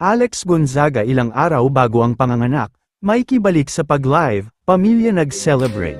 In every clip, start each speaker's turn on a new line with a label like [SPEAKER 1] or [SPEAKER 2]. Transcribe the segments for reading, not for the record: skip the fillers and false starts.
[SPEAKER 1] Alex Gonzaga ilang araw bago ang panganganak, Mikey balik sa pag-live, pamilya nag-celebrate.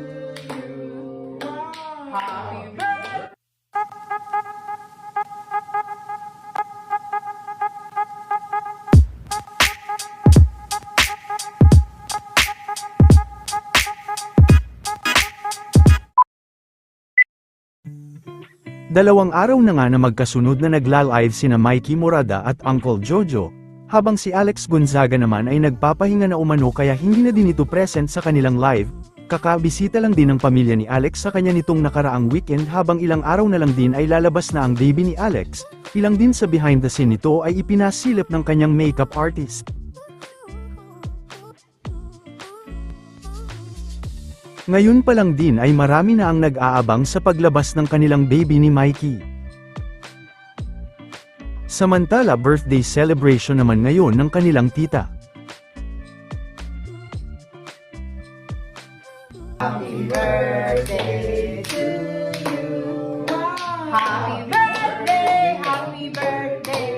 [SPEAKER 1] Dalawang araw na nga na magkasunod na nagla-live sina Mikey Morada at Uncle Jojo, habang si Alex Gonzaga naman ay nagpapahinga na umano kaya hindi na din ito present sa kanilang live. Kakabisita lang din ng pamilya ni Alex sa kanya nitong nakaraang weekend habang ilang araw na lang din ay lalabas na ang baby ni Alex. Ilang din sa behind the scene nito ay ipinasilip ng kanyang makeup artist. Ngayon pa lang din ay marami na ang nag-aabang sa paglabas ng kanilang baby ni Mikey. Samantala birthday celebration naman ngayon ng kanilang tita.
[SPEAKER 2] Happy birthday to you. Happy birthday, happy birthday.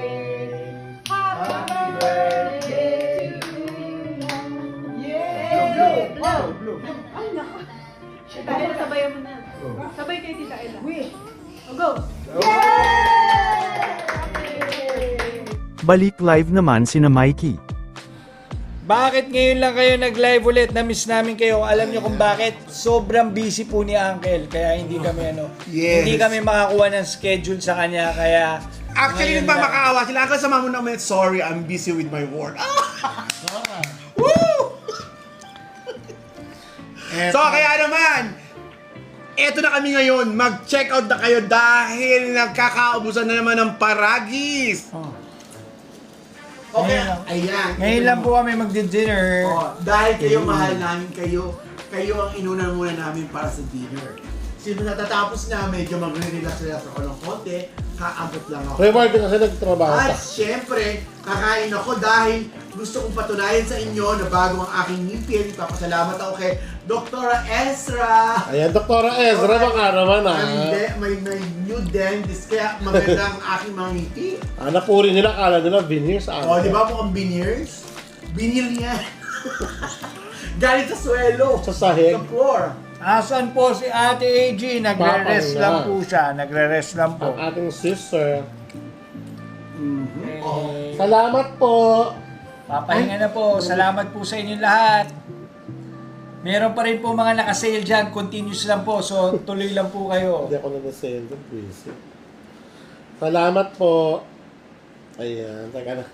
[SPEAKER 2] Happy birthday to you. Yay! Blow. Ay, naku. Dahil sabayan mo na. Sabay kay Tita Ella. Go!
[SPEAKER 1] Balik live naman sina Mikey.
[SPEAKER 3] Bakit ngayon lang kayo nag-live ulit? Na-miss namin kayo. Alam niyo kung bakit? Sobrang busy po ni Uncle. Kaya hindi kami
[SPEAKER 4] Yes.
[SPEAKER 3] hindi kami makakuha ng schedule sa kanya. Kaya
[SPEAKER 4] Actually,
[SPEAKER 3] ngayon
[SPEAKER 4] hindi pa
[SPEAKER 3] lang.
[SPEAKER 4] makaawa sila. Uncle, sama mo naman. Sorry, I'm busy with my work. Woo! So, kaya naman, eto na kami ngayon. Mag-check out na kayo dahil nagkakaubusan na naman ng paragis. Okay, ayan.
[SPEAKER 3] Ngayon lang po kami magdi-dinner.
[SPEAKER 4] Dahil kayo mahal namin kayo, kayo ang inuna muna namin para sa dinner. Sino natatapos na, medyo magre-relax-relax ako ng konti, kaabot lang ako.
[SPEAKER 5] Reward kasi nagtrabaho ka.
[SPEAKER 4] At syempre, kakain ako dahil gusto kong patunayan sa inyo na bago ang aking ngipin, papasalamat ako kay Dr. Ezra.
[SPEAKER 5] Ayan, Doktora Ezra, baka naman
[SPEAKER 4] May new dentist, kaya maganda ang aking mga ngiti.
[SPEAKER 5] napuri nila, kala nila veneers.
[SPEAKER 4] O, di ba po ang veneers? Vinyl yan. Galing sa swelo.
[SPEAKER 5] Sa sahig.
[SPEAKER 4] Sa floor.
[SPEAKER 3] Asan po si Ate AG? Nagre-rest
[SPEAKER 5] Papang
[SPEAKER 3] lang
[SPEAKER 5] na.
[SPEAKER 3] po siya. Nagre-rest lang po.
[SPEAKER 5] Ang ating sister.
[SPEAKER 3] Eh,
[SPEAKER 5] Salamat po.
[SPEAKER 3] papahinga na po. Salamat po sa inyo lahat. Meron pa rin po mga nakasale dyan. Continuous lang po. So, tuloy lang po kayo.
[SPEAKER 5] Hindi ako na-send. Busy. Salamat po. Ayan, teka na.